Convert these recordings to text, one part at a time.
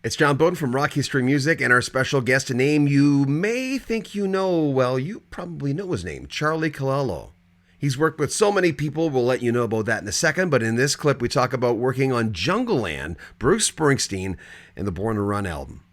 It's John Bowden from Rock History Music, and our special guest, a name you may think you know. Well, you probably know his name, Charlie Calello. He's worked with so many people. We'll let you know about that in a second. But in this clip, we talk about working on Jungleland, Bruce Springsteen, and the Born to Run album.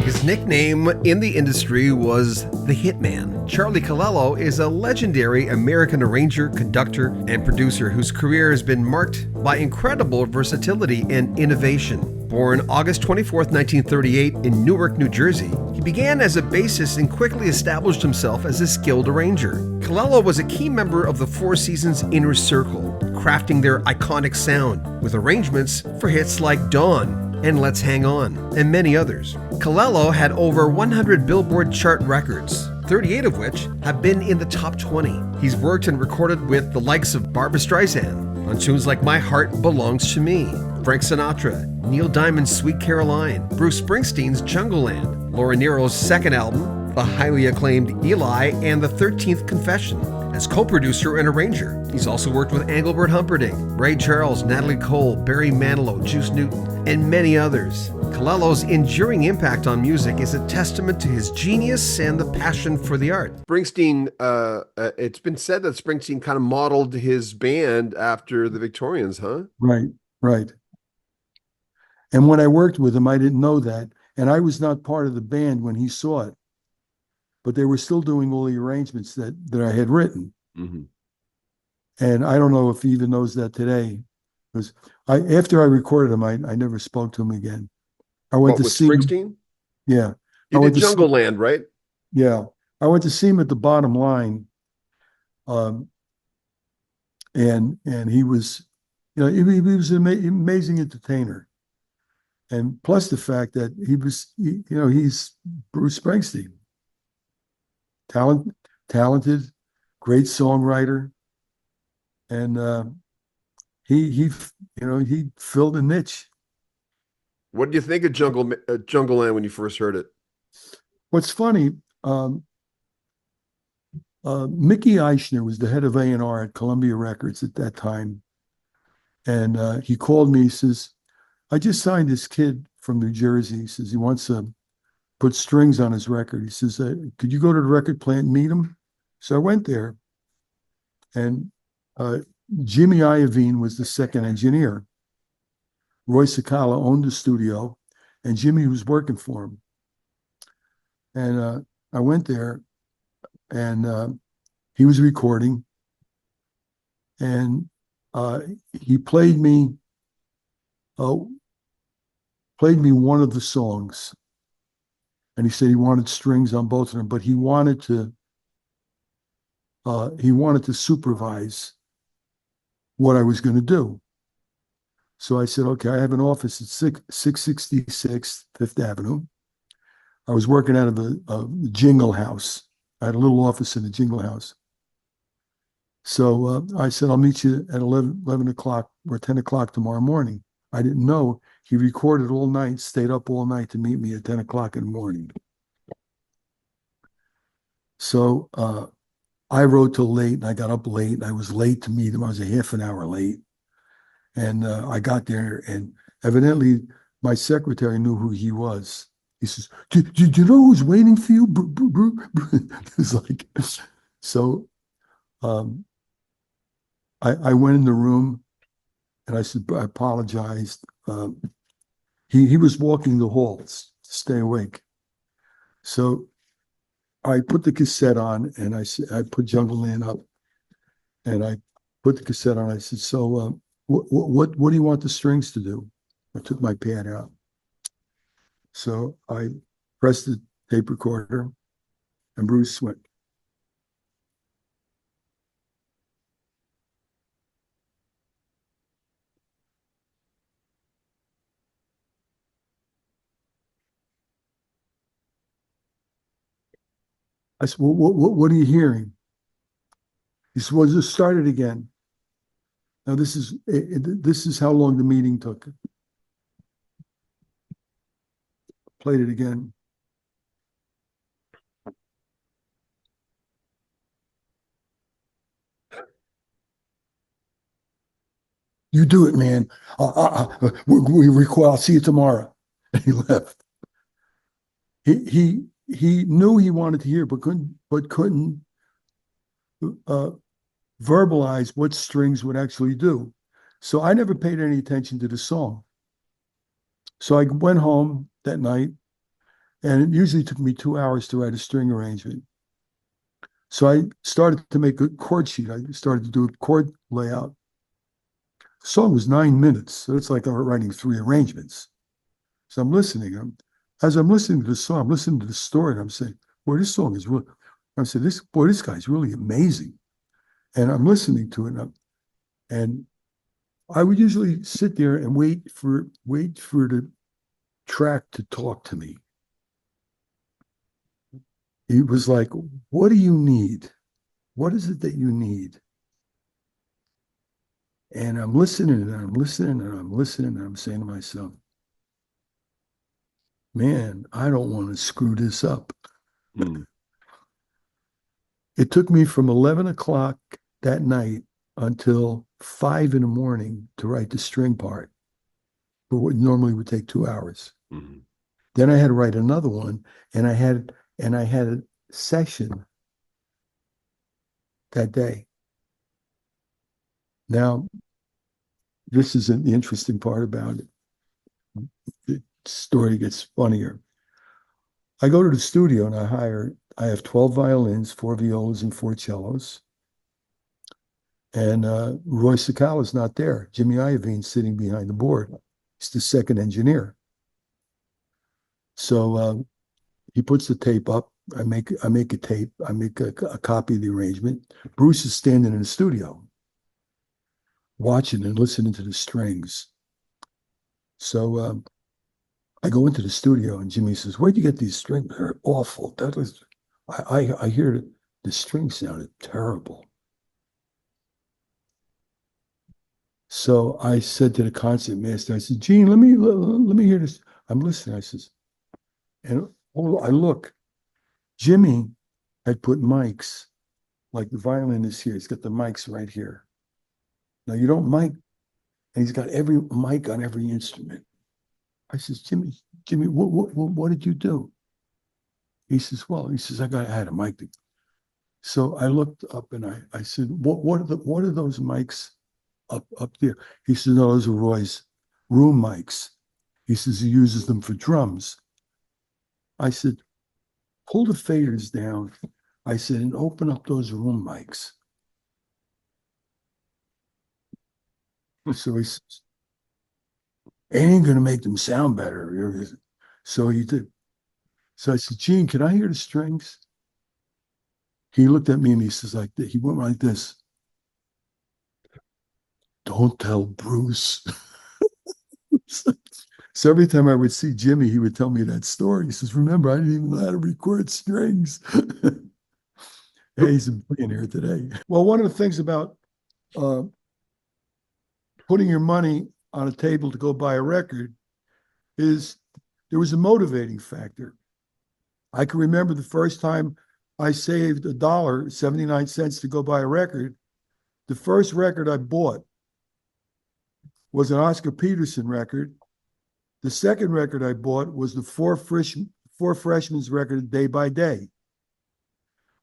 His nickname in the industry was the Hitman. Charlie Calello is a legendary American arranger, conductor, and producer whose career has been marked by incredible versatility and innovation. Born August 24th, 1938 in Newark, New Jersey, he began as a bassist and quickly established himself as a skilled arranger. Calello was a key member of the Four Seasons Inner Circle, crafting their iconic sound with arrangements for hits like Dawn and Let's Hang On, and many others. Calello had over 100 Billboard chart records, 38 of which have been in the top 20. He's worked and recorded with the likes of Barbra Streisand on tunes like My Heart Belongs to Me, Frank Sinatra, Neil Diamond's Sweet Caroline, Bruce Springsteen's Jungleland, Laura Nero's second album, the highly acclaimed Eli, and the 13th Confession. As co-producer and arranger, he's also worked with Engelbert Humperdinck, Ray Charles, Natalie Cole, Barry Manilow, Juice Newton, and many others. Calello's enduring impact on music is a testament to his genius and the passion for the art. Springsteen, it's been said that Springsteen kind of modeled his band after the Victorians, huh? Right, right. And when I worked with him, I didn't know that. And I was not part of the band when he saw it, but they were still doing all the arrangements that I had written. Mm-hmm. And I don't know if he even knows that today. Because after I recorded him, I never spoke to him again. I went What, to with see him. Springsteen? Yeah. I You did went to see, Jungleland, right? yeah. I went to see him at the Bottom Line. Um, and he was, he was an amazing entertainer. And plus the fact that he's Bruce Springsteen, talent, talented, great songwriter, and he filled a niche. What did you think of Jungleland when you first heard it? What's funny, Mickey Eichner was the head of A&R at Columbia Records at that time, and he called me. He says, "I just signed this kid from New Jersey." He says he wants to put strings on his record. He says, "Could you go to the record plant and meet him?" So I went there, and uh, Jimmy Iovine was the second engineer. Roy Cicala owned the studio, and Jimmy was working for him. And I went there, and he was recording, and he uh, played me one of the songs, and he said he wanted strings on both of them, but he wanted to supervise what I was going to do. So I said, okay, I have an office at 666 Fifth Avenue. I was working out of the Jingle House. I had a little office in the Jingle House. So I said, I'll meet you at 11 o'clock or 10 o'clock tomorrow morning. I didn't know he recorded all night, stayed up all night to meet me at 10 o'clock in the morning. So I wrote till late, and I got up late, and I was late to meet him. I was a half an hour late. And I got there, and evidently my secretary knew who he was. He says, "Did you know who's waiting for you?" It's like, so I went in the room, and I said, I apologized. He was walking the halls to stay awake. So I put the cassette on, and I put Jungleland up, and I put the cassette on. I said, "So what do you want the strings to do?" I took my pad out. So I pressed the tape recorder, and Bruce went. I said, what are you hearing? He said, well, just start it again. Now this is how long the meeting took. Played it again. You do it, man. We require. I'll see you tomorrow. And he left. He knew he wanted to hear, but couldn't uh, verbalize what strings would actually do. So I never paid any attention to the song. So I went home that night, and it usually took me 2 hours to write a string arrangement. So I started to make a chord sheet. I started to do a chord layout. The song was 9 minutes, so it's like I'm writing 3 arrangements. So I'm listening. As I'm listening to the song, I'm listening to the story, and I'm saying, "Boy, this song is really." I'm saying, this guy's really amazing." And I'm listening to it, and I would usually sit there and wait for the track to talk to me. He was like, "What do you need? What is it that you need?" And I'm listening and I'm listening and I'm listening and I'm saying to myself, "Man, I don't want to screw this up." Mm. It took me from 11 o'clock that night until 5 in the morning to write the string part for what normally would take 2 hours. Mm. Then I had to write another one, and I had a session that day. Now, this is the interesting part about it. The story gets funnier. I go to the studio and I have 12 violins, 4 violas, and 4 cellos. And Roy Sakala is not there. Jimmy Iovine's sitting behind the board. He's the second engineer. So he puts the tape up. I make a tape. I make a copy of the arrangement. Bruce is standing in the studio, watching and listening to the strings. So I go into the studio, and Jimmy says, "Where'd you get these strings? They're awful." I hear the strings sounded terrible. So I said to the concert master, I said, "Gene, let me hear this." I'm listening. I says, and I look. Jimmy had put mics, like the violin is here. He's got the mics right here. Now you don't mic, and he's got every mic on every instrument. I says, Jimmy, what did you do? He says, I had a mic. So I looked up and I said, what are those mics up there? He said, "No, those are Roy's room mics." He says he uses them for drums. I said, "Pull the faders down." I said, "And open up those room mics." So he says, "It ain't gonna make them sound better." So he did. So I said, "Gene, can I hear the strings?" He looked at me and he says he went like this. "Don't tell Bruce." So every time I would see Jimmy, he would tell me that story. He says, "Remember, I didn't even know how to record strings." Hey, he's a billionaire today. Well, one of the things about uh, putting your money on a table to go buy a record is there was a motivating factor. I can remember the first time I saved $1.79 to go buy a record. The first record I bought was an Oscar Peterson record. The second record I bought was the Four Freshmen's record, Day by Day.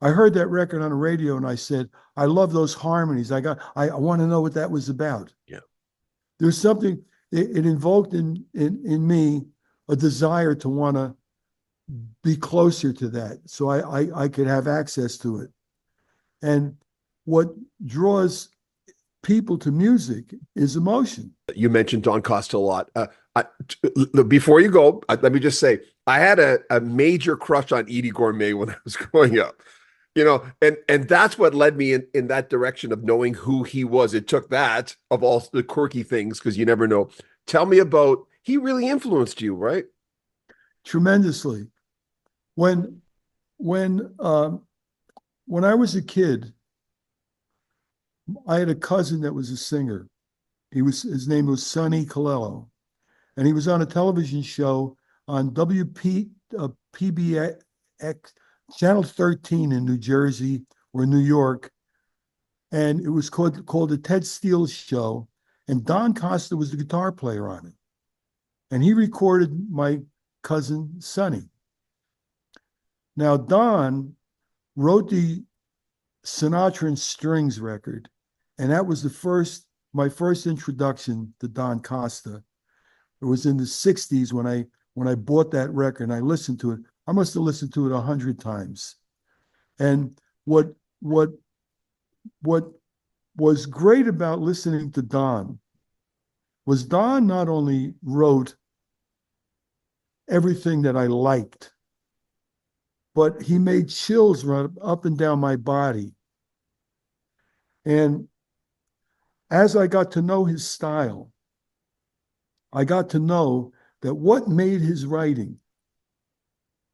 I heard that record on the radio and I said, "I love those harmonies. I want to know what that was about." Yeah. There's something, it invoked in me a desire to want to be closer to that so I could have access to it. And what draws people to music is emotion. You mentioned Don Costa a lot. Before you go, let me just say, I had a major crush on Edie Gourmet when I was growing up. And that's what led me in that direction of knowing who he was. It took that of all the quirky things, because you never know. Tell me about, he really influenced you, right? Tremendously. When when um, when I was a kid, I had a cousin that was a singer. His name was Sonny Calello, and he was on a television show on PBX Channel 13 in New Jersey or New York, and it was called the Ted Steele Show. And Don Costa was the guitar player on it. And he recorded my cousin Sonny. Now, Don wrote the Sinatra and Strings record, and that was my first introduction to Don Costa. It was in the 60s when I bought that record and I listened to it. I must have listened to it 100 times. And what what was great about listening to Don was Don not only wrote everything that I liked, but he made chills run up and down my body. And as I got to know his style, I got to know that what made his writing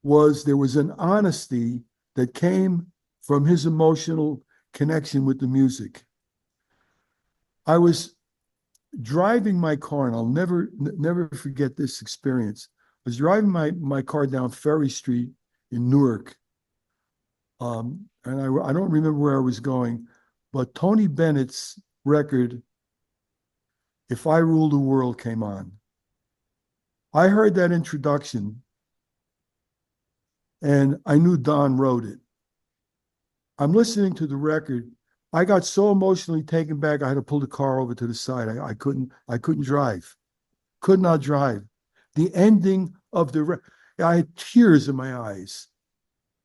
was there was an honesty that came from his emotional connection with the music. I was driving my car, and I'll never forget this experience. I was driving my car down Ferry Street in Newark, and I don't remember where I was going, but Tony Bennett's record, If I Rule the World, came on. I heard that introduction, and I knew Don wrote it. I'm listening to the record. I got so emotionally taken back, I had to pull the car over to the side. I couldn't drive, could not drive. The ending of the record, I had tears in my eyes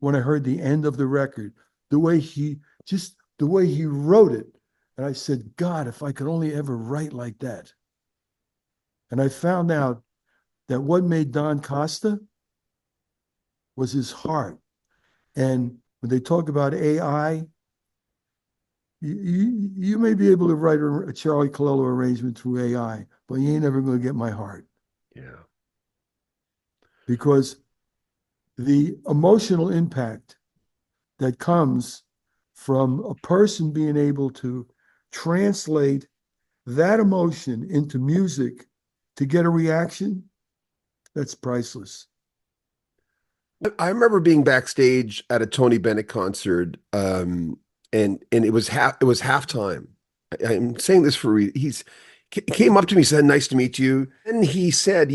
when I heard the end of the record, the way he wrote it. And I said, God, if I could only ever write like that. And I found out that what made Don Costa was his heart. And when they talk about AI, you may be able to write a Charlie Calello arrangement through AI, but you ain't never going to get my heart. Yeah. Because the emotional impact that comes from a person being able to translate that emotion into music to get a reaction, that's priceless. I remember being backstage at a Tony Bennett concert, and it was halftime. I'm saying this for he came up to me, said, "Nice to meet you." And he said,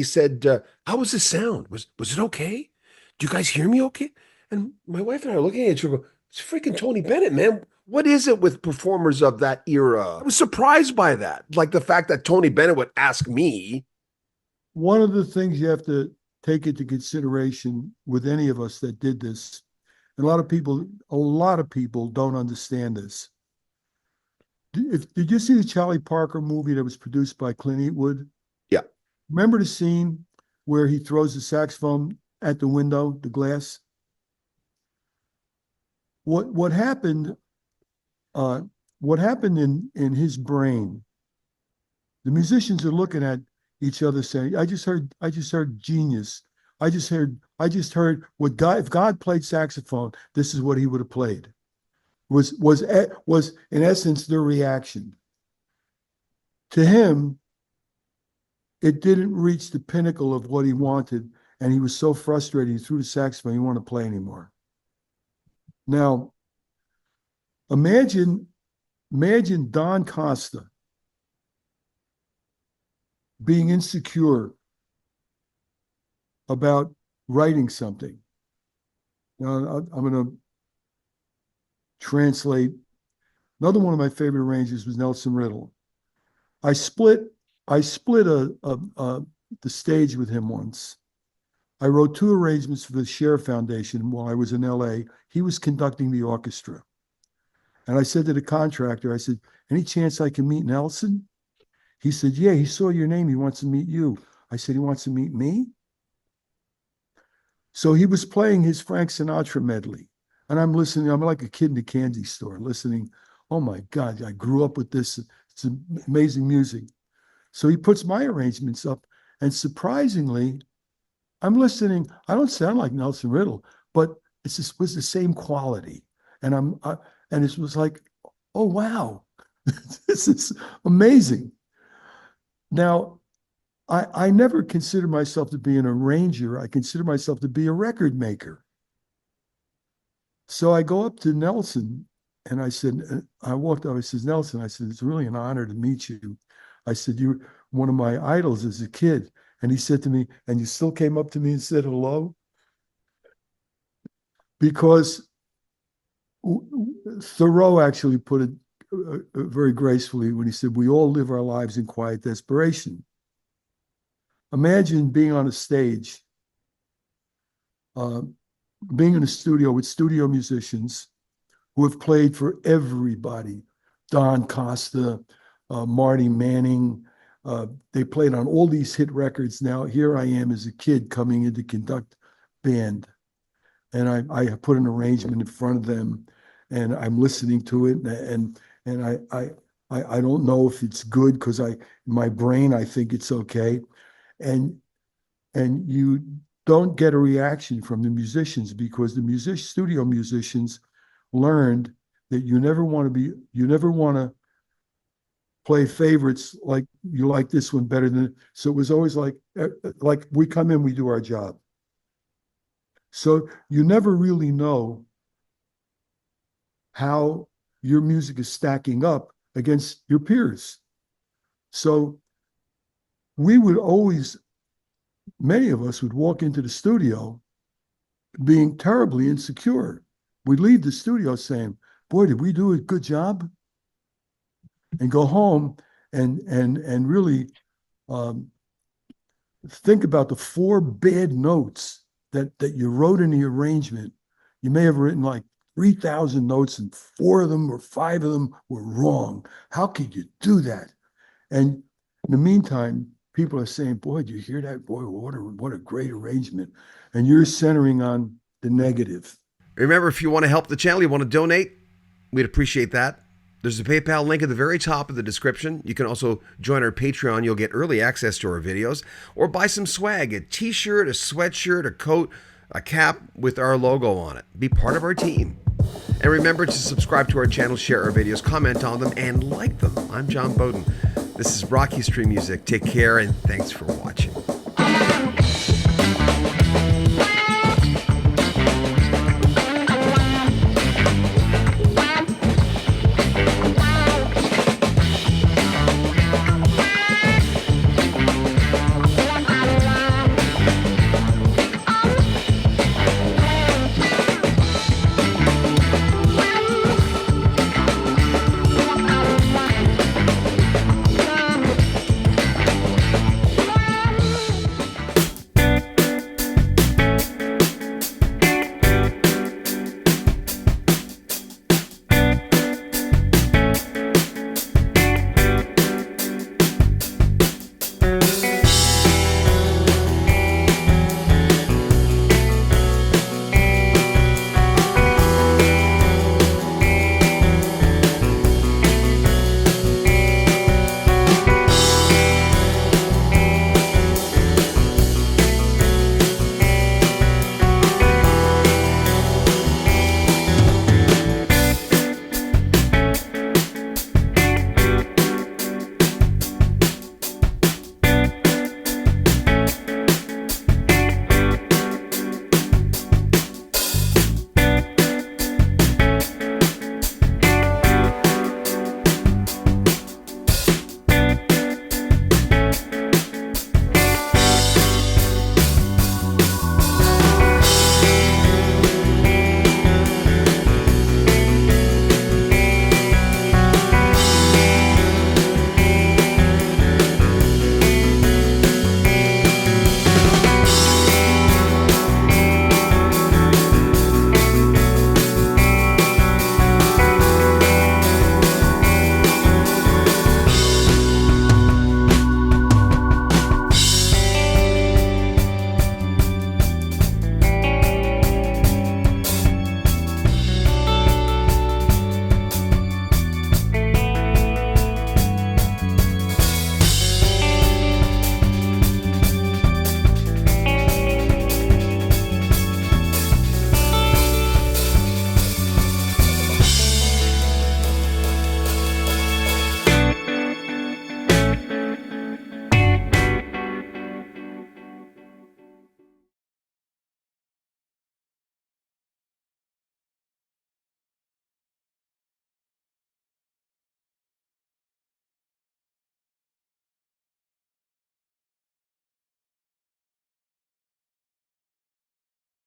"How was the sound? Was it okay? Do you guys hear me okay?" And my wife and I are looking at each other, it's freaking Tony Bennett, man. What is it with performers of that era? I was surprised by that. Like the fact that Tony Bennett would ask me. One of the things you have to take into consideration with any of us that did this, and a lot of people don't understand this. Did you see the Charlie Parker movie that was produced by Clint Eastwood? Yeah. Remember the scene where he throws the saxophone at the window, the glass? What happened? What happened in his brain? The musicians are looking at each other saying, I just heard genius. I just heard what God, if God played saxophone, this is what he would have played. Was in essence their reaction. To him, it didn't reach the pinnacle of what he wanted, and he was so frustrated he threw the saxophone, he didn't want to play anymore. Now, imagine Don Costa being insecure about writing something. Now, I'm going to translate. Another one of my favorite arrangers was Nelson Riddle. I split the stage with him once. I wrote 2 arrangements for the Share Foundation while I was in LA. He was conducting the orchestra. And I said to the contractor, I said, any chance I can meet Nelson? He said, yeah, he saw your name. He wants to meet you. I said, he wants to meet me? So he was playing his Frank Sinatra medley. And I'm listening. I'm like a kid in a candy store listening. Oh my God, I grew up with this. It's amazing music. So he puts my arrangements up. And surprisingly, I'm listening. I don't sound like Nelson Riddle, but it was the same quality. And and it was like, oh wow, this is amazing. Now, I never consider myself to be an arranger. I consider myself to be a record maker. So I go up to Nelson and I said, I walked up, I said, Nelson, I said, it's really an honor to meet you. I said, "You're one of my idols as a kid." And he said to me, "And you still came up to me and said hello?" Because Thoreau actually put it very gracefully when he said, "We all live our lives in quiet desperation." Imagine being on a stage, uh, being in a studio with studio musicians who have played for everybody. Don Costa, Marty Manning. They played on all these hit records. Now here I am as a kid coming in to conduct band. And I put an arrangement in front of them and I'm listening to it. And I don't know if it's good because my brain, I think it's okay. And you don't get a reaction from the musicians because the studio musicians learned that you never want to play favorites like you like this one better than. So it was always like we come in, we do our job. So you never really know how your music is stacking up against your peers. So we would always, many of us would walk into the studio being terribly insecure. We'd leave the studio saying, "Boy, did we do a good job?" And go home and really think about the 4 bad notes that you wrote in the arrangement. You may have written like 3,000 notes and 4 of them or 5 of them were wrong. How could you do that? And in the meantime, people are saying, "Boy, do you hear that? Boy, what a great arrangement." And you're centering on the negative. Remember, if you want to help the channel, you want to donate, we'd appreciate that. There's a PayPal link at the very top of the description. You can also join our Patreon. You'll get early access to our videos or buy some swag, a t-shirt, a sweatshirt, a coat, a cap with our logo on it. Be part of our team. And remember to subscribe to our channel, share our videos, comment on them, and like them. I'm John Bowden. This is Rocky Street Music. Take care, and thanks for watching.